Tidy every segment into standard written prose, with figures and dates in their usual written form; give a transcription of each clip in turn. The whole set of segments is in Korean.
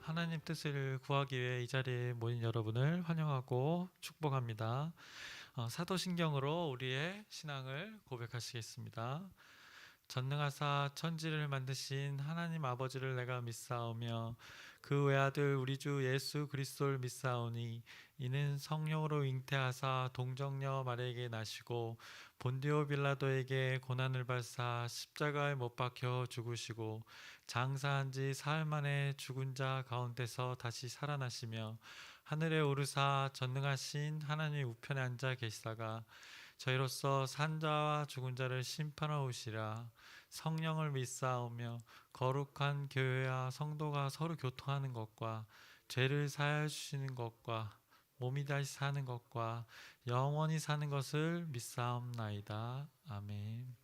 하나님 뜻을 구하기 위해 이 자리에 모인 여러분을 환영하고 축복합니다. 사도신경으로 우리의 신앙을 고백하시겠습니다. 전능하사 천지를 만드신 하나님 아버지를 내가 믿사오며 그 외아들 우리 주 예수 그리스도를 믿사오니 이는 성령으로 잉태하사 동정녀 마리아에게 나시고 본디오 빌라도에게 고난을 받사 십자가에 못 박혀 죽으시고 장사한 지 사흘 만에 죽은 자 가운데서 다시 살아나시며 하늘에 오르사 전능하신 하나님 우편에 앉아 계시다가 저희로서 산 자와 죽은 자를 심판하러 오시라. 성령을 믿사오며 거룩한 교회와 성도가 서로 교통하는 것과 죄를 사하여 주시는 것과 몸이 다시 사는 것과 영원히 사는 것을 믿사옵나이다. 아멘.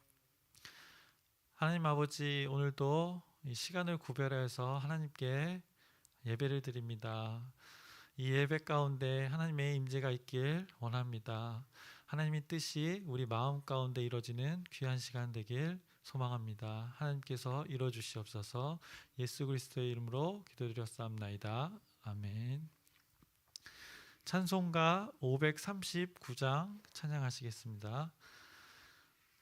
하나님 아버지, 오늘도 이 시간을 구별해서 하나님께 예배를 드립니다. 이 예배 가운데 하나님의 임재가 있길 원합니다. 하나님의 뜻이 우리 마음 가운데 이루어지는 귀한 시간 되길 소망합니다. 하나님께서 이루어 주시옵소서. 예수 그리스도의 이름으로 기도드렸사옵나이다. 아멘. 찬송가 539장 찬양하시겠습니다.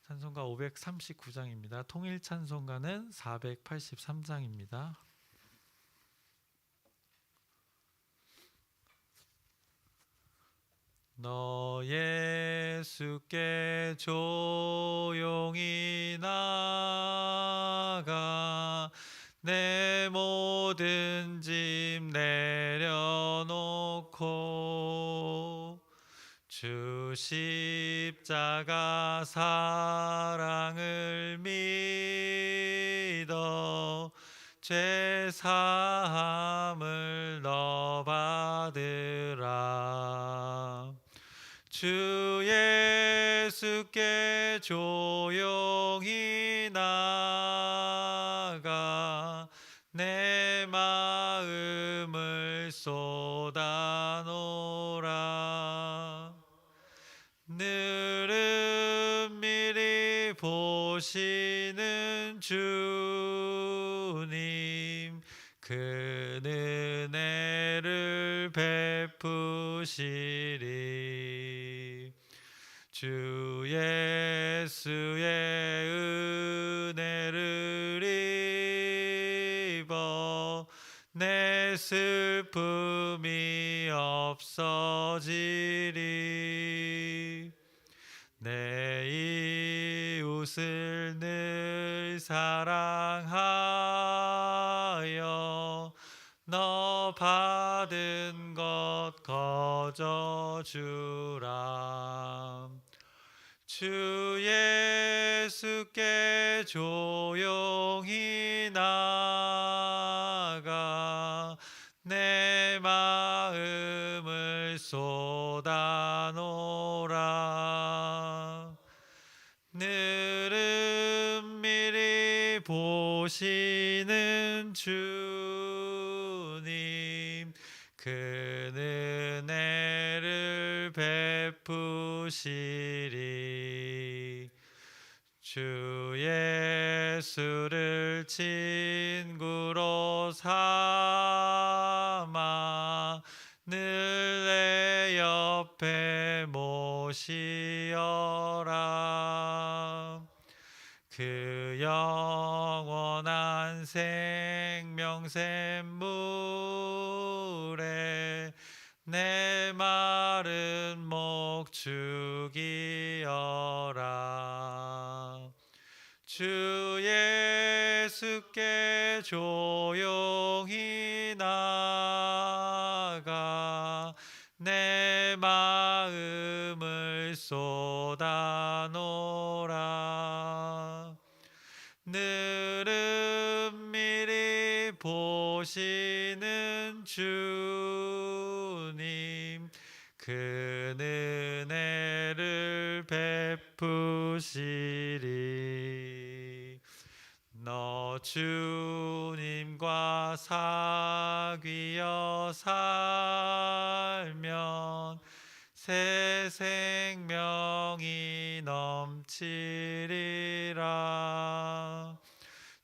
찬송가 539장입니다. 통일 찬송가는 483장입니다. 너 예수께 조용히 나가 내 모든 짐 내려놓고 주 십자가 사랑을 믿어 죄 사함을 너 받으라. 주 예수께 조용히 나가 내 마음을 쏟아놓으라. 늘은 미리 보시는 주님 그 은혜를 베푸시리. 주 예수의 은혜를 입어 내 슬픔이 없어지리. 내 이웃을 늘 사랑하여 너 받은 것 거저주라. 주 예수께 조용히 나가 내 마음을 쏟아놓으라. 늘은 미리 보시는 주님 그 은혜를 베푸시리. 주 예수를 친구로 삼아 늘 내 옆에 모시어라. 그 영원한 생명샘물에 내 마른 목 죽이어라. 주 예수께 조용히 나가 내 마음을 쏟아놓으라. 늘은 미리 보시는 주님 그 은혜를 베푸시리. 너 주님과 사귀어 살면 새 생명이 넘치리라.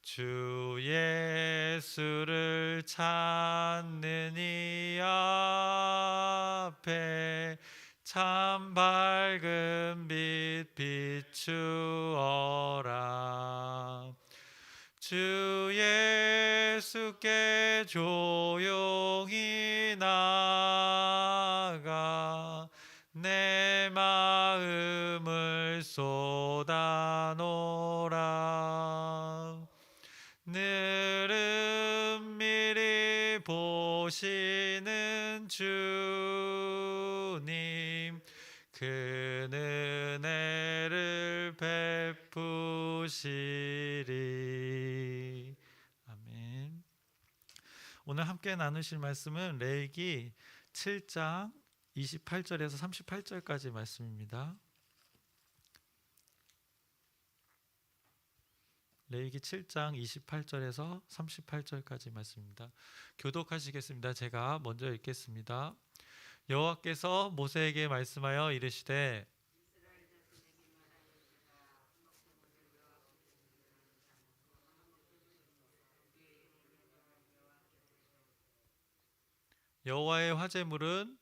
주 예수를 찾는 이 앞에 참 밝은 빛 비추어라. 주 예수께 조용히 나가 내 마음을 쏟아놓으라. 늘은 미리 보시는 주님, 큰 은혜를 베푸시리. 아멘. 오늘 함께 나누실 말씀은 레위기 7장 28절에서 38절까지 말씀입니다. 레위기 7장 28절에서 38절까지 말씀입니다. 교독하시겠습니다. 제가 먼저 읽겠습니다. 여호와께서 모세에게 말씀하여 이르시되 여호와의 화제물은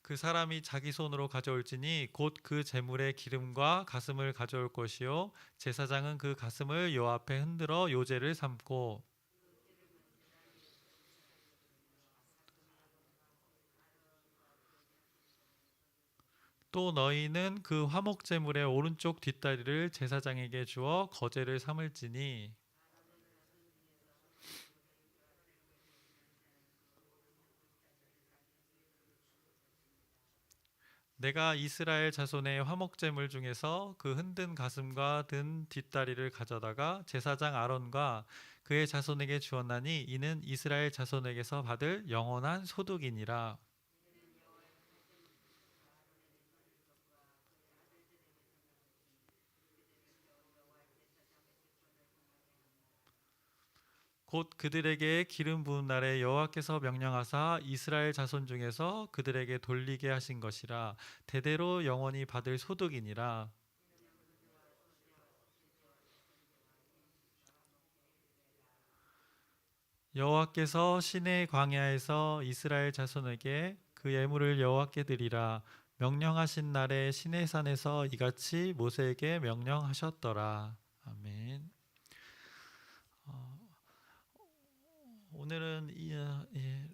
그 사람이 자기 손으로 가져올지니 곧 그 제물의 기름과 가슴을 가져올 것이요 제사장은 그 가슴을 여호와 앞에 흔들어 요제를 삼고 또 너희는 그 화목 제물의 오른쪽 뒷다리를 제사장에게 주어 거제를 삼을지니 내가 이스라엘 자손의 화목제물 중에서 그 흔든 가슴과 든 뒷다리를 가져다가 제사장 아론과 그의 자손에게 주었나니 이는 이스라엘 자손에게서 받을 영원한 소득이니라. 곧 그들에게 기름 부은 날에 여호와께서 명령하사 이스라엘 자손 중에서 그들에게 돌리게 하신 것이라. 대대로 영원히 받을 소득이니라. 여호와께서 시내 광야에서 이스라엘 자손에게 그 예물을 여호와께 드리라 명령하신 날에 시내산에서 이같이 모세에게 명령하셨더라. 아멘. 오늘은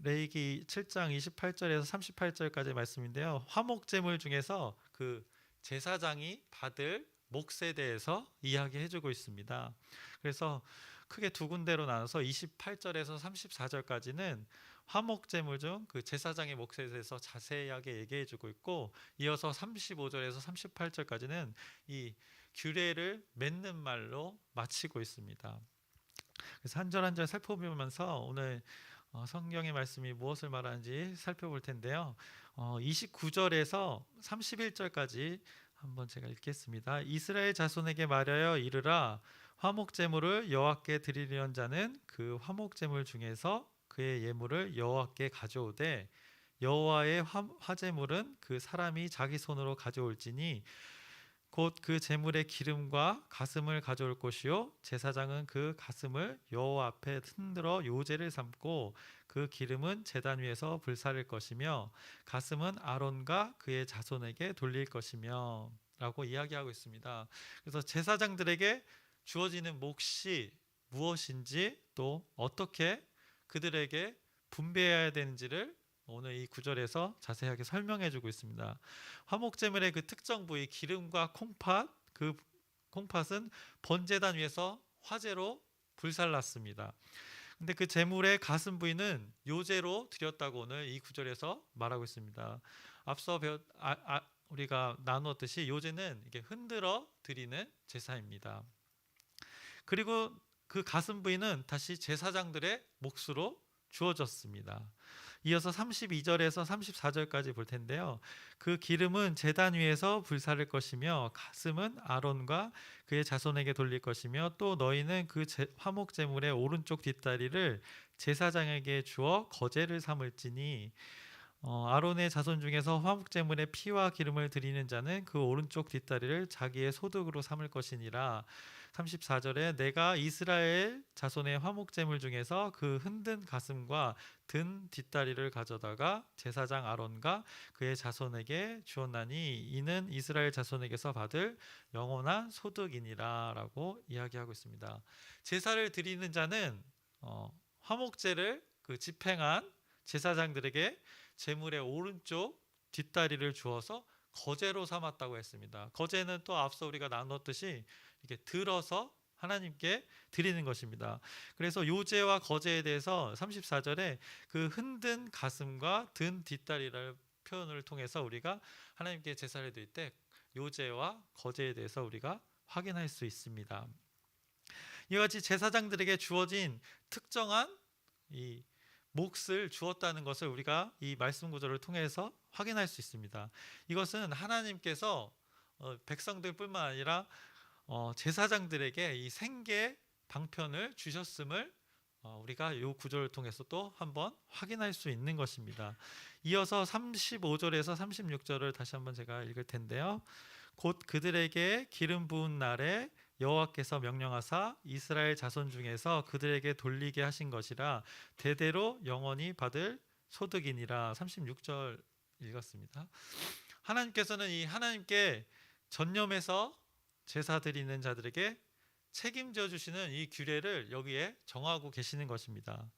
레위기 7장 28절에서 38절까지 말씀인데요. 화목제물 중에서 그 제사장이 받을 몫에 대해서 이야기해주고 있습니다. 그래서 크게 두 군데로 나눠서 28절에서 34절까지는 화목제물 중 그 제사장의 몫에 대해서 자세하게 얘기해주고 있고, 이어서 35절에서 38절까지는 이 규례를 맺는 말로 마치고 있습니다. 그래서 한 절 한 절 살펴보면서 오늘 성경의 말씀이 무엇을 말하는지 살펴볼 텐데요. 29절에서 31절까지 한번 제가 읽겠습니다. 이스라엘 자손에게 말하여 이르라 화목 제물을 여호와께 드리려는 자는 그 화목 제물 중에서 그의 예물을 여호와께 가져오되 여호와의 화제물은 그 사람이 자기 손으로 가져올지니 곧 그 제물의 기름과 가슴을 가져올 것이요 제사장은 그 가슴을 여호와 앞에 흔들어 요제를 삼고 그 기름은 제단 위에서 불사를 것이며 가슴은 아론과 그의 자손에게 돌릴 것이며 라고 이야기하고 있습니다. 그래서 제사장들에게 주어지는 몫이 무엇인지 또 어떻게 그들에게 분배해야 되는지를 오늘 이 구절에서 자세하게 설명해 주고 있습니다. 화목제물의 그 특정 부위 기름과 콩팥, 그 콩팥은 번제단 위에서 화제로 불살랐습니다. 근데 그 제물의 가슴 부위는 요제로 드렸다고 오늘 이 구절에서 말하고 있습니다. 앞서 우리가 나누었듯이 요제는 이게 흔들어 드리는 제사입니다. 그리고 그 가슴 부위는 다시 제사장들의 몫으로 주어졌습니다. 이어서 32절에서 34절까지 볼 텐데요. 그 기름은 제단 위에서 불사를 것이며 가슴은 아론과 그의 자손에게 돌릴 것이며 또 너희는 그 화목 제물의 오른쪽 뒷다리를 제사장에게 주어 거제를 삼을지니 아론의 자손 중에서 화목제물의 피와 기름을 드리는 자는 그 오른쪽 뒷다리를 자기의 소득으로 삼을 것이니라. 34절에 내가 이스라엘 자손의 화목제물 중에서 그 흔든 가슴과 든 뒷다리를 가져다가 제사장 아론과 그의 자손에게 주었나니 이는 이스라엘 자손에게서 받을 영원한 소득이니라 라고 이야기하고 있습니다. 제사를 드리는 자는 화목제를 집행한 제사장들에게 제물의 오른쪽 뒷다리를 주어서 거제로 삼았다고 했습니다. 거제는 또 앞서 우리가 나눴듯이 이렇게 들어서 하나님께 드리는 것입니다. 그래서 요제와 거제에 대해서 34절에 그 흔든 가슴과 든 뒷다리를 표현을 통해서 우리가 하나님께 제사를 드릴 때 요제와 거제에 대해서 우리가 확인할 수 있습니다. 이와 같이 제사장들에게 주어진 특정한 이 몫을 주었다는 것을 우리가 이 말씀 구절을 통해서 확인할 수 있습니다. 이것은 하나님께서 백성들뿐만 아니라 제사장들에게 이 생계 방편을 주셨음을 우리가 이 구절을 통해서 또 한번 확인할 수 있는 것입니다. 이어서 35절에서 36절을 다시 한번 제가 읽을 텐데요. 곧 그들에게 기름 부은 날에 여호와께서 명령하사 이스라엘 자손 중에서 그들에게 돌리게 하신 것이라 대대로 영원히 받을 소득이니라. 36절 읽었습니다. 하나님께서는 이 하나님께 전념해서 제사 드리는 자들에게 책임져 주시는 이 규례를 여기에 정하고 계시는 것입니다.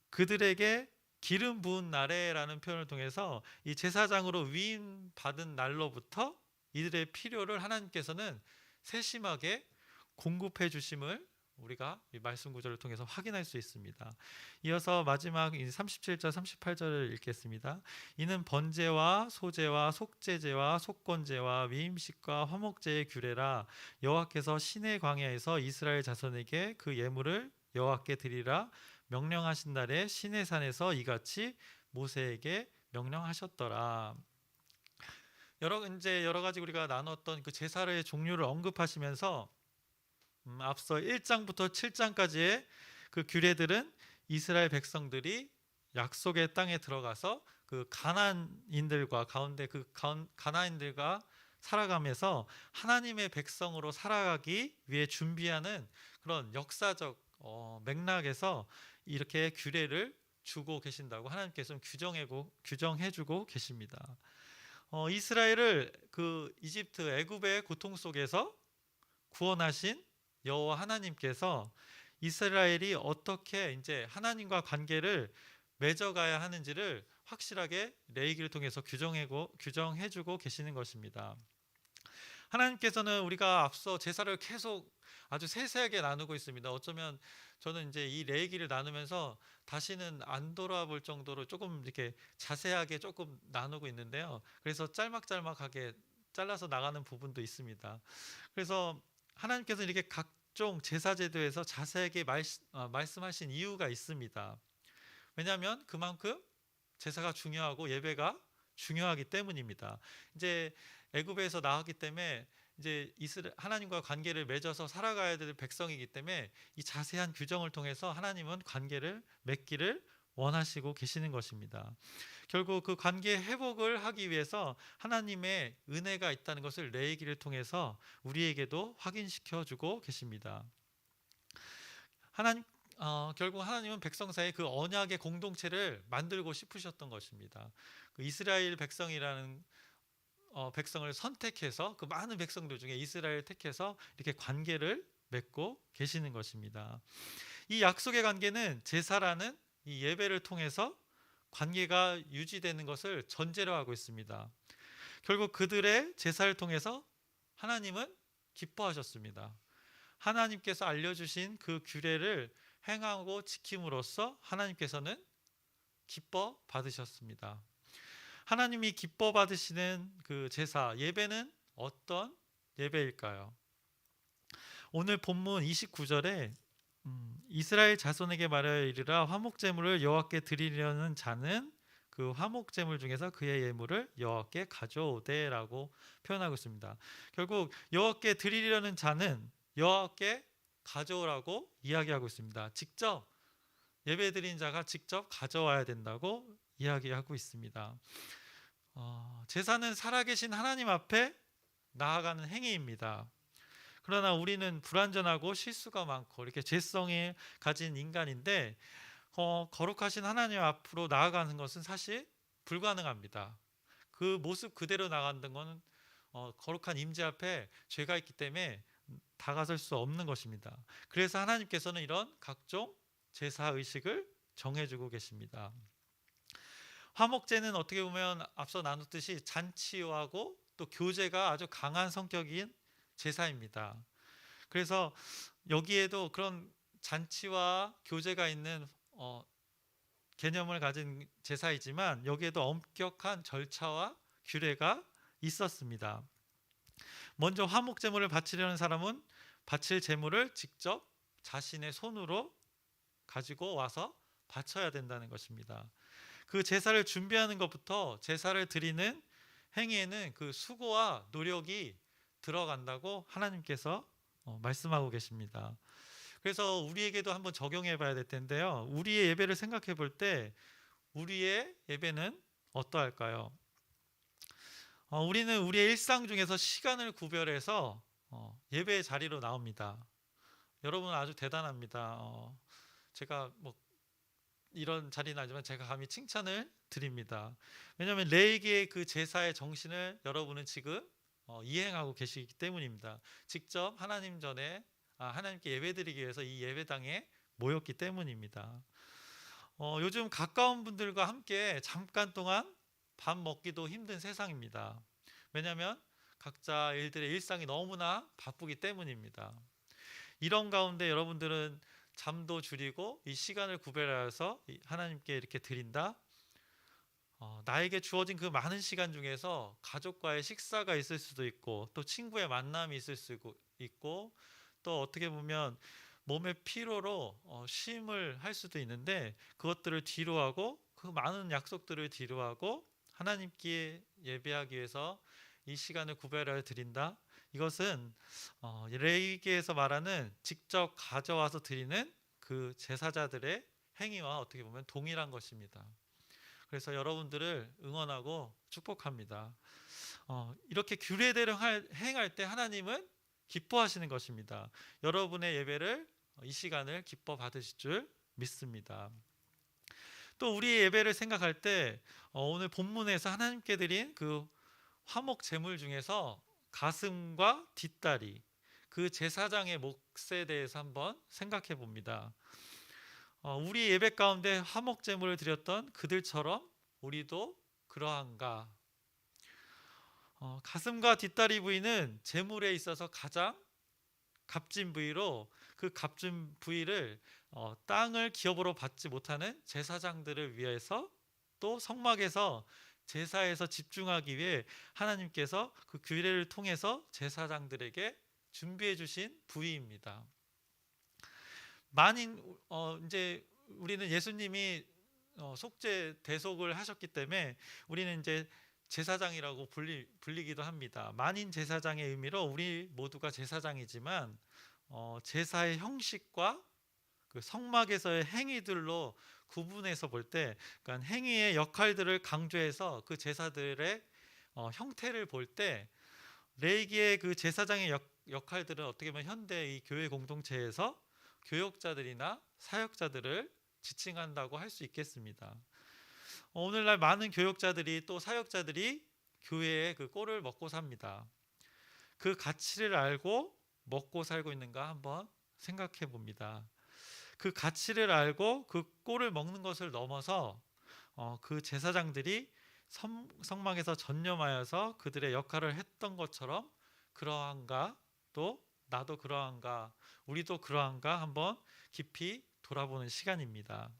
그들에게 기름 부은 날에라는 표현을 통해서 이 제사장으로 위임 받은 날로부터 이들의 필요를 하나님께서는 세심하게 공급해 주심을 우리가 이 말씀 구절을 통해서 확인할 수 있습니다. 이어서 마지막 37절 38절을 읽겠습니다. 이는 번제와 소제와 속죄제와 속건제와 위임식과 화목제의 규례라. 여호와께서 시내 광야에서 이스라엘 자손에게 그 예물을 여호와께 드리라 명령하신 날에 시내산에서 이같이 모세에게 명령하셨더라. 여러 가지 우리가 나눴던 그 제사의 종류를 언급하시면서 앞서 1장부터 7장까지의 그 규례들은 이스라엘 백성들이 약속의 땅에 들어가서 그 가나안인들과 가나안인들과 살아가면서 하나님의 백성으로 살아가기 위해 준비하는 그런 역사적 맥락에서 이렇게 규례를 주고 계신다고 하나님께서 규정해주고 계십니다. 이스라엘을 그 이집트 애굽의 고통 속에서 구원하신 여호와 하나님께서 이스라엘이 어떻게 이제 하나님과 관계를 맺어가야 하는지를 확실하게 레위기를 통해서 규정해주고 계시는 것입니다. 하나님께서는 우리가 앞서 제사를 계속 아주 세세하게 나누고 있습니다. 어쩌면 저는 이제 이 레위기를 나누면서 다시는 안 돌아볼 정도로 조금 이렇게 자세하게 조금 나누고 있는데요. 그래서 짤막짤막하게 잘라서 나가는 부분도 있습니다. 그래서 하나님께서 이렇게 각종 제사 제도에서 자세하게 말씀하신 이유가 있습니다. 왜냐하면 그만큼 제사가 중요하고 예배가 중요하기 때문입니다. 이제 애굽에서 나왔기 때문에 이제 하나님과 관계를 맺어서 살아가야 될 백성이기 때문에 이 자세한 규정을 통해서 하나님은 관계를 맺기를 원하시고 계시는 것입니다. 결국 그 관계 회복을 하기 위해서 하나님의 은혜가 있다는 것을 레위기를 통해서 우리에게도 확인시켜 주고 계십니다. 결국 하나님은 백성 사이에 그 언약의 공동체를 만들고 싶으셨던 것입니다. 그 이스라엘 백성이라는 백성을 선택해서 그 많은 백성들 중에 이스라엘을 택해서 이렇게 관계를 맺고 계시는 것입니다. 이 약속의 관계는 제사라는 이 예배를 통해서 관계가 유지되는 것을 전제로 하고 있습니다. 결국 그들의 제사를 통해서 하나님은 기뻐하셨습니다. 하나님께서 알려주신 그 규례를 행하고 지킴으로써 하나님께서는 기뻐 받으셨습니다. 하나님이 기뻐 받으시는 그 제사 예배는 어떤 예배일까요? 오늘 본문 29절에 이스라엘 자손에게 말하여 이르라 화목제물을 여호와께 드리려는 자는 그 화목제물 중에서 그의 예물을 여호와께 가져오되라고 표현하고 있습니다. 결국 여호와께 드리려는 자는 여호와께 가져오라고 이야기하고 있습니다. 직접 예배 드린 자가 직접 가져와야 된다고 이야기하고 있습니다. 제사는 살아계신 하나님 앞에 나아가는 행위입니다. 그러나 우리는 불완전하고 실수가 많고 이렇게 죄성이 가진 인간인데 거룩하신 하나님 앞으로 나아가는 것은 사실 불가능합니다. 그 모습 그대로 나가는 것은 거룩한 임재 앞에 죄가 있기 때문에 다가설 수 없는 것입니다. 그래서 하나님께서는 이런 각종 제사 의식을 정해주고 계십니다. 화목제는 어떻게 보면 앞서 나눴듯이 잔치하고 또 교제가 아주 강한 성격인 제사입니다. 그래서 여기에도 그런 잔치와 교제가 있는 개념을 가진 제사이지만 여기에도 엄격한 절차와 규례가 있었습니다. 먼저 화목제물을 바치려는 사람은 바칠 제물을 직접 자신의 손으로 가지고 와서 바쳐야 된다는 것입니다. 그 제사를 준비하는 것부터 제사를 드리는 행위에는 그 수고와 노력이 들어간다고 하나님께서 말씀하고 계십니다. 그래서 우리에게도 한번 적용해 봐야 될 텐데요. 우리의 예배를 생각해 볼 때 우리의 예배는 어떠할까요? 우리는 우리의 일상 중에서 시간을 구별해서 예배의 자리로 나옵니다. 여러분 아주 대단합니다. 제가 뭐 이런 자리는 아니지만 제가 감히 칭찬을 드립니다. 왜냐하면 레위기의 그 제사의 정신을 여러분은 지금 이행하고 계시기 때문입니다. 직접 하나님 전에 하나님께 예배드리기 위해서 이 예배당에 모였기 때문입니다. 요즘 가까운 분들과 함께 잠깐 동안 밥 먹기도 힘든 세상입니다. 왜냐하면 각자 일들의 일상이 너무나 바쁘기 때문입니다. 이런 가운데 여러분들은 잠도 줄이고 이 시간을 구별하여서 하나님께 이렇게 드린다. 나에게 주어진 그 많은 시간 중에서 가족과의 식사가 있을 수도 있고 또 친구의 만남이 있을 수도 있고 또 어떻게 보면 몸의 피로로 쉼을 할 수도 있는데 그것들을 뒤로 하고 그 많은 약속들을 뒤로 하고 하나님께 예배하기 위해서 이 시간을 구별하여 드린다. 이것은 레위기에서 말하는 직접 가져와서 드리는 그 제사자들의 행위와 어떻게 보면 동일한 것입니다. 그래서 여러분들을 응원하고 축복합니다. 이렇게 규례대로 행할 때 하나님은 기뻐하시는 것입니다. 여러분의 예배를 이 시간을 기뻐 받으실 줄 믿습니다. 또 우리의 예배를 생각할 때 오늘 본문에서 하나님께 드린 그 화목 제물 중에서 가슴과 뒷다리 그 제사장의 몫에 대해서 한번 생각해 봅니다. 우리 예배 가운데 화목 제물을 드렸던 그들처럼 우리도 그러한가? 가슴과 뒷다리 부위는 제물에 있어서 가장 값진 부위로 그 값진 부위를 땅을 기업으로 받지 못하는 제사장들을 위해서 또 성막에서 제사에서 집중하기 위해 하나님께서 그 규례를 통해서 제사장들에게 준비해 주신 부위입니다. 만인 이제 우리는 예수님이 속죄 대속을 하셨기 때문에 우리는 이제 제사장이라고 불리기도 합니다. 만인 제사장의 의미로 우리 모두가 제사장이지만 제사의 형식과 그 성막에서의 행위들로 구분해서 볼 때, 그러니까 행위의 역할들을 강조해서 그 제사들의 형태를 볼 때 레위기의 그 제사장의 역할들은 어떻게 보면 현대 이 교회 공동체에서 교역자들이나 사역자들을 지칭한다고 할 수 있겠습니다. 오늘날 많은 교역자들이 또 사역자들이 교회의 그 꼴을 먹고 삽니다. 그 가치를 알고 먹고 살고 있는가 한번 생각해 봅니다. 그 가치를 알고 그 꼴을 먹는 것을 넘어서 그 제사장들이 성막에서 전념하여서 그들의 역할을 했던 것처럼 그러한가, 또 나도 그러한가, 우리도 그러한가 한번 깊이 돌아보는 시간입니다.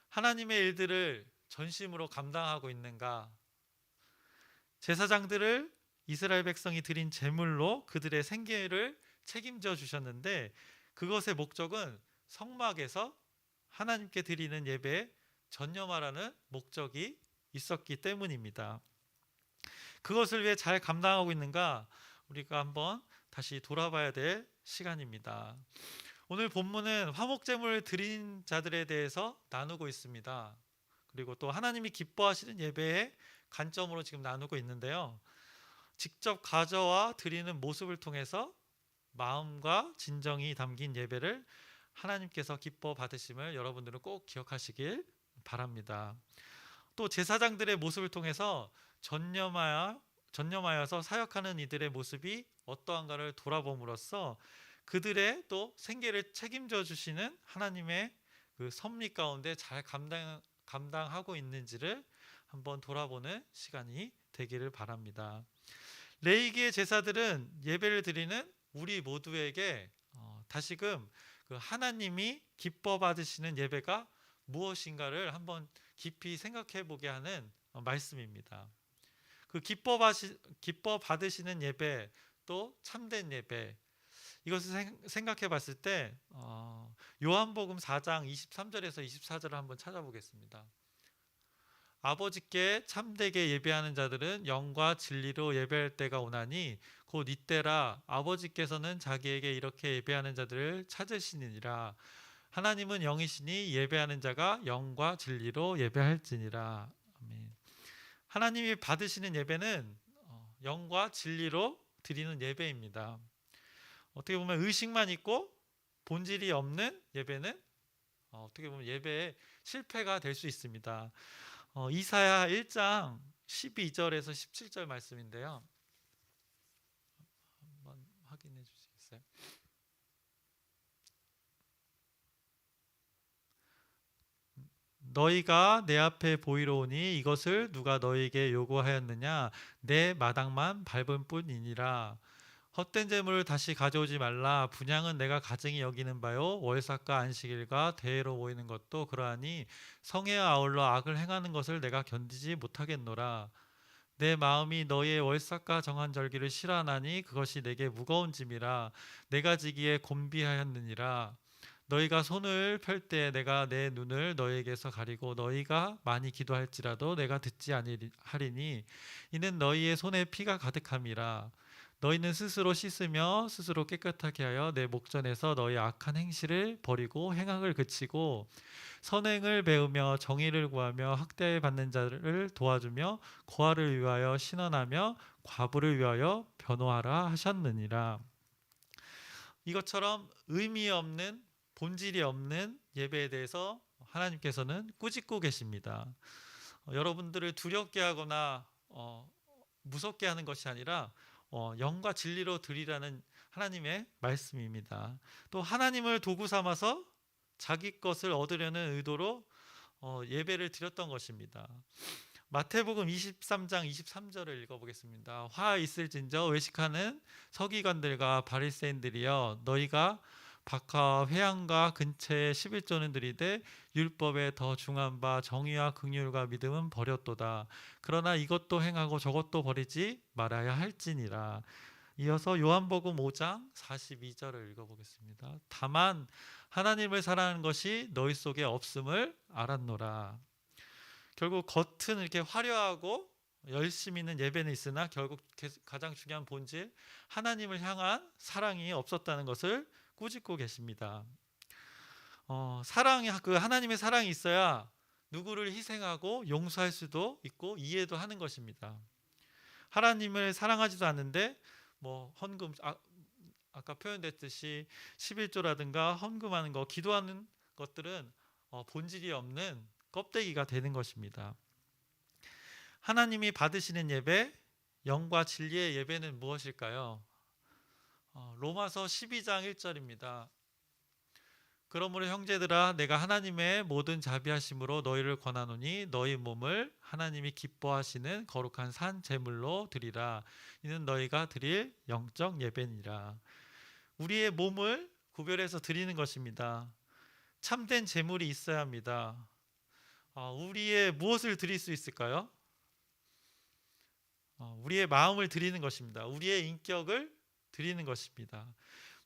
하나님의 일들을 전심으로 감당하고 있는가? 제사장들을 이스라엘 백성이 드린 제물로 그들의 생계를 책임져 주셨는데 그것의 목적은 성막에서 하나님께 드리는 예배에 전념하라는 목적이 있었기 때문입니다. 그것을 왜 잘 감당하고 있는가? 우리가 한번 다시 돌아봐야 될 시간입니다. 오늘 본문은 화목제물을 드린 자들에 대해서 나누고 있습니다. 그리고 또 하나님이 기뻐하시는 예배의 관점으로 지금 나누고 있는데요. 직접 가져와 드리는 모습을 통해서 마음과 진정이 담긴 예배를 하나님께서 기뻐 받으심을 여러분들은 꼭 기억하시길 바랍니다. 또 제사장들의 모습을 통해서 전념하여서 사역하는 이들의 모습이 어떠한가를 돌아봄으로써 그들의 또 생계를 책임져 주시는 하나님의 그 섭리 가운데 잘 감당하고 있는지를 한번 돌아보는 시간이 되기를 바랍니다. 레위기의 제사들은 예배를 드리는 우리 모두에게 다시금 그 하나님이 기뻐 받으시는 예배가 무엇인가를 한번 깊이 생각해 보게 하는 말씀입니다. 그 기뻐 받으시는 예배, 또 참된 예배, 이것을 생각해 봤을 때 요한복음 4장 23절에서 24절을 한번 찾아보겠습니다. 아버지께 참되게 예배하는 자들은 영과 진리로 예배할 때가 오나니 곧 이때라. 아버지께서는 자기에게 이렇게 예배하는 자들을 찾으시니라. 하나님은 영이시니 예배하는 자가 영과 진리로 예배할지니라. 아멘. 하나님이 받으시는 예배는 영과 진리로 드리는 예배입니다. 어떻게 보면 의식만 있고 본질이 없는 예배는 어떻게 보면 예배의 실패가 될 수 있습니다. 이사야 1장 12절에서 17절 말씀인데요. 한번 확인해 주시겠어요? 너희가 내 앞에 보이러 오니 이것을 누가 너희에게 요구하였느냐? 내 마당만 밟은 뿐이니라. 헛된 재물을 다시 가져오지 말라. 분향은 내가 가증히 여기는 바요. 월삭과 안식일과 대회로 모이는 것도 그러하니 성에 아울러 악을 행하는 것을 내가 견디지 못하겠노라. 내 마음이 너희의 월삭과 정한 절기를 싫어하나니 그것이 내게 무거운 짐이라. 내가 지기에 곤비하였느니라. 너희가 손을 펼 때 내가 내 눈을 너희에게서 가리고 너희가 많이 기도할지라도 내가 듣지 아니하리니 이는 너희의 손에 피가 가득함이라. 너희는 스스로 씻으며 스스로 깨끗하게 하여 내 목전에서 너희 악한 행실을 버리고 행악을 그치고 선행을 배우며 정의를 구하며 학대받는 자를 도와주며 고아를 위하여 신원하며 과부를 위하여 변호하라 하셨느니라. 이것처럼 의미 없는 본질이 없는 예배에 대해서 하나님께서는 꾸짖고 계십니다. 여러분들을 두렵게 하거나 무섭게 하는 것이 아니라 영과 진리로 드리라는 하나님의 말씀입니다. 또 하나님을 도구 삼아서 자기 것을 얻으려는 의도로 예배를 드렸던 것입니다. 마태복음 23장 23절을 읽어보겠습니다. 화 있을진저 외식하는 서기관들과 바리새인들이여, 너희가 박하와 회양과 근처에 11조는 들이되 율법에 더 중한 바 정의와 긍휼과 믿음은 버렸도다. 그러나 이것도 행하고 저것도 버리지 말아야 할지니라. 이어서 요한복음 5장 42절을 읽어보겠습니다. 다만 하나님을 사랑하는 것이 너희 속에 없음을 알았노라. 결국 겉은 이렇게 화려하고 열심히 있는 예배는 있으나 결국 가장 중요한 본질, 하나님을 향한 사랑이 없었다는 것을 꾸짖고 계십니다. 사랑이, 그 하나님의 사랑이 있어야 누구를 희생하고 용서할 수도 있고 이해도 하는 것입니다. 하나님을 사랑하지도 않는데 헌금, 아까 표현됐듯이 11조라든가 헌금하는 거, 기도하는 것들은 본질이 없는 껍데기가 되는 것입니다. 하나님이 받으시는 예배, 영과 진리의 예배는 무엇일까요? 로마서 12장 1절입니다. 그러므로 형제들아, 내가 하나님의 모든 자비하심으로 너희를 권하노니 너희 몸을 하나님이 기뻐하시는 거룩한 산 제물로 드리라. 이는 너희가 드릴 영적 예배니라. 우리의 몸을 구별해서 드리는 것입니다. 참된 제물이 있어야 합니다. 우리의 무엇을 드릴 수 있을까요? 우리의 마음을 드리는 것입니다. 우리의 인격을 드리는 것입니다.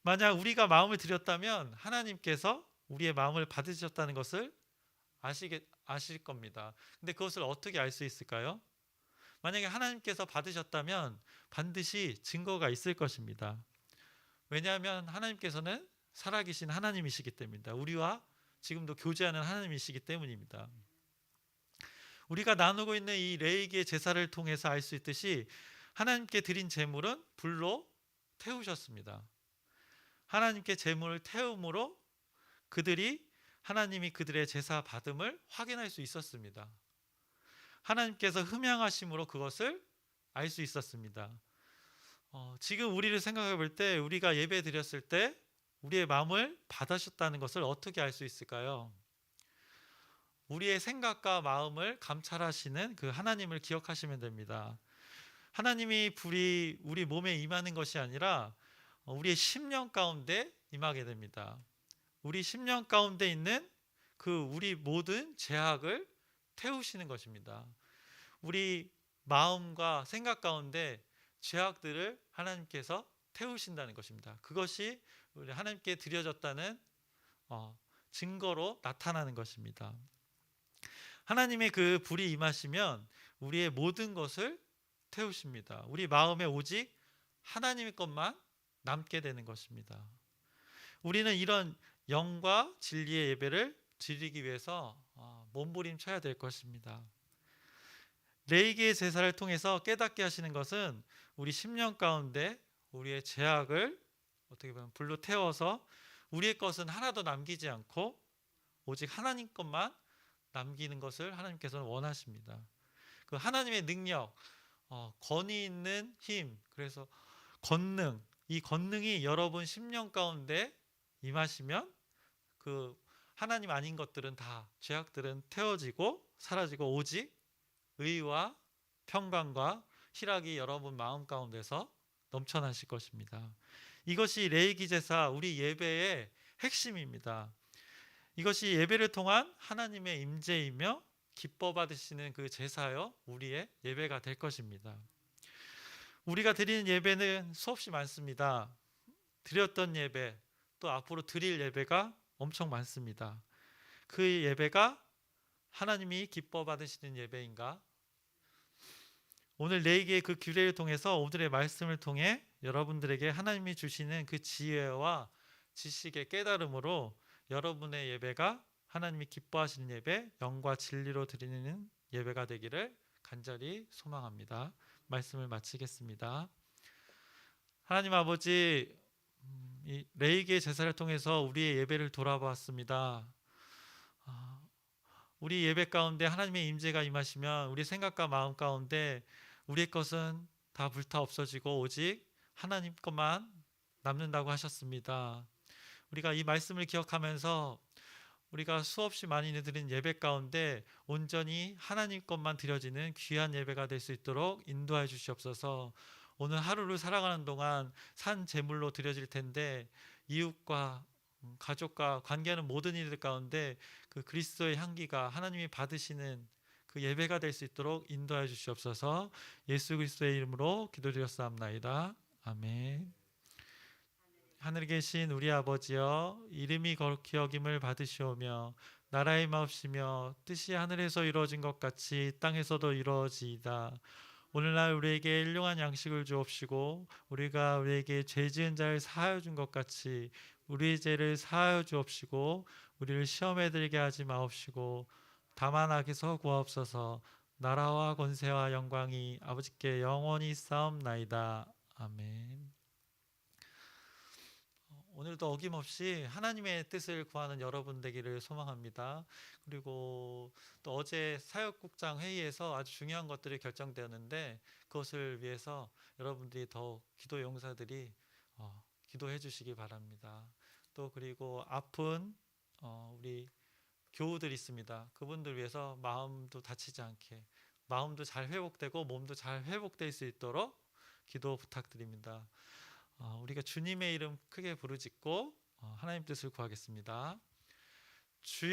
만약 우리가 마음을 드렸다면 하나님께서 우리의 마음을 받으셨다는 것을 아실 겁니다. 근데 그것을 어떻게 알 수 있을까요? 만약에 하나님께서 받으셨다면 반드시 증거가 있을 것입니다. 왜냐하면 하나님께서는 살아계신 하나님이시기 때문입니다. 우리와 지금도 교제하는 하나님이시기 때문입니다. 우리가 나누고 있는 이 레위기의 제사를 통해서 알 수 있듯이 하나님께 드린 제물은 불로 태우셨습니다. 하나님께 제물을 태움으로 그들이 하나님이 그들의 제사 받음을 확인할 수 있었습니다. 하나님께서 흠양하심으로 그것을 알 수 있었습니다. 지금 우리를 생각해 볼 때 우리가 예배 드렸을 때 우리의 마음을 받으셨다는 것을 어떻게 알 수 있을까요? 우리의 생각과 마음을 감찰하시는 그 하나님을 기억하시면 됩니다. 하나님이 불이 우리 몸에 임하는 것이 아니라 우리의 심령 가운데 임하게 됩니다. 우리 심령 가운데 있는 그 우리 모든 죄악을 태우시는 것입니다. 우리 마음과 생각 가운데 죄악들을 하나님께서 태우신다는 것입니다. 그것이 우리 하나님께 드려졌다는 증거로 나타나는 것입니다. 하나님의 그 불이 임하시면 우리의 모든 것을 태우십니다. 우리 마음에 오직 하나님의 것만 남게 되는 것입니다. 우리는 이런 영과 진리의 예배를 드리기 위해서 몸부림쳐야 될 것입니다. 레위기의 제사를 통해서 깨닫게 하시는 것은 우리 심령 가운데 우리의 죄악을 어떻게 보면 불로 태워서 우리의 것은 하나도 남기지 않고 오직 하나님 것만 남기는 것을 하나님께서는 원하십니다. 그 하나님의 능력, 권위 있는 힘, 그래서 권능, 이 권능이 여러분 심령 가운데 임하시면 그 하나님 아닌 것들은 다 죄악들은 태워지고 사라지고 오직 의와 평강과 희락이 여러분 마음 가운데서 넘쳐나실 것입니다. 이것이 레위기 제사 우리 예배의 핵심입니다. 이것이 예배를 통한 하나님의 임재이며 기뻐 받으시는 그 제사여 우리의 예배가 될 것입니다. 우리가 드리는 예배는 수없이 많습니다. 드렸던 예배 또 앞으로 드릴 예배가 엄청 많습니다. 그 예배가 하나님이 기뻐 받으시는 예배인가? 오늘 레위기의 그 규례를 통해서 오늘의 말씀을 통해 여러분들에게 하나님이 주시는 그 지혜와 지식의 깨달음으로 여러분의 예배가 하나님이 기뻐하시는 예배, 영과 진리로 드리는 예배가 되기를 간절히 소망합니다. 말씀을 마치겠습니다. 하나님 아버지, 이 레위기의 제사를 통해서 우리의 예배를 돌아보았습니다. 우리 예배 가운데 하나님의 임재가 임하시면 우리 생각과 마음 가운데 우리의 것은 다 불타 없어지고 오직 하나님 것만 남는다고 하셨습니다. 우리가 이 말씀을 기억하면서 우리가 수없이 많이 드린 예배 가운데 온전히 하나님 것만 드려지는 귀한 예배가 될 수 있도록 인도하여 주시옵소서. 오늘 하루를 살아가는 동안 산 제물로 드려질 텐데 이웃과 가족과 관계하는 모든 일들 가운데 그 그리스도의 향기가 하나님이 받으시는 그 예배가 될 수 있도록 인도하여 주시옵소서. 예수 그리스도의 이름으로 기도드렸사옵나이다. 아멘. 하늘에 계신 우리 아버지여, 이름이 거룩히 여김을 받으시오며 나라의 마옵시며 뜻이 하늘에서 이루어진 것 같이 땅에서도 이루어지이다. 오늘날 우리에게 일용할 양식을 주옵시고 우리가 우리에게 죄 지은 자를 사하여 준 것 같이 우리의 죄를 사하여 주옵시고 우리를 시험에 들게 하지 마옵시고 다만 악에서 구하옵소서. 나라와 권세와 영광이 아버지께 영원히 싸움나이다. 아멘. 오늘도 어김없이 하나님의 뜻을 구하는 여러분 되기를 소망합니다. 그리고 또 어제 사역국장 회의에서 아주 중요한 것들이 결정되었는데 그것을 위해서 여러분들이 더 기도 용사들이 기도해 주시기 바랍니다. 또 그리고 아픈 우리 교우들 있습니다. 그분들 위해서 마음도 다치지 않게 마음도 잘 회복되고 몸도 잘 회복될 수 있도록 기도 부탁드립니다. 우리가 주님의 이름 크게 부르짖고 하나님 뜻을 구하겠습니다. 주